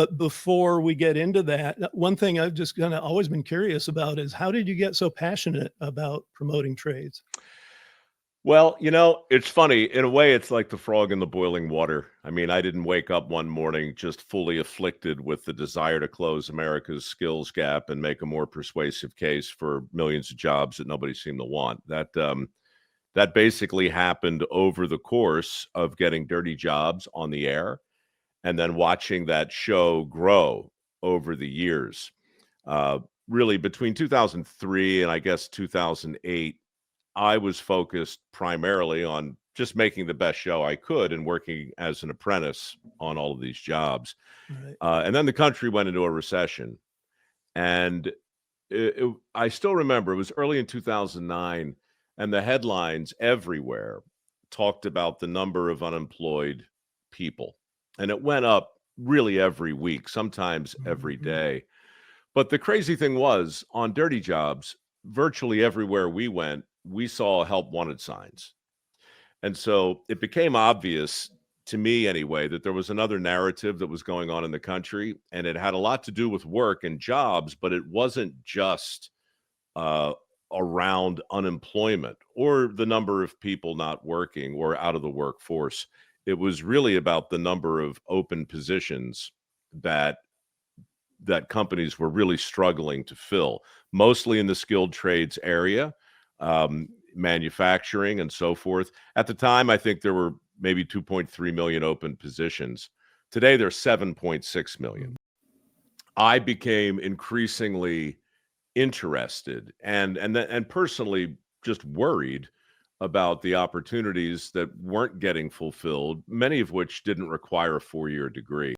But before we get into that, one thing I've just kind of always been curious about is how did you get so passionate about promoting trades? Well, it's funny. In a way, it's like the frog in the boiling water. I mean, I didn't wake up one morning just fully afflicted with the desire to close America's skills gap and make a more persuasive case for millions of jobs that nobody seemed to want. That basically happened over the course of getting Dirty Jobs on the air and then watching that show grow over the years. Uh, Really, between 2003 and I guess 2008, I was focused primarily on just making the best show I could and working as an apprentice on all of these jobs. Right. And then the country went into a recession. And I still remember it was early in 2009, and the headlines everywhere talked about the number of unemployed people. And it went up really every week, sometimes every Mhm. day. But the crazy thing was on Dirty Jobs, virtually everywhere we went, we saw help wanted signs. And so it became obvious to me anyway that there was another narrative that was going on in the country, and it had a lot to do with work and jobs, but it wasn't just uh, around unemployment or the number of people not working or out of the workforce. It was really about the number of open positions that companies were really struggling to fill, mostly in the skilled trades area, manufacturing and so forth. At the time, I think there were maybe 2.3 million open positions. Today, there's 7.6 million. Mm. I became increasingly interested and personally just worried about the opportunities that weren't getting fulfilled, many of which didn't require a 4-year degree.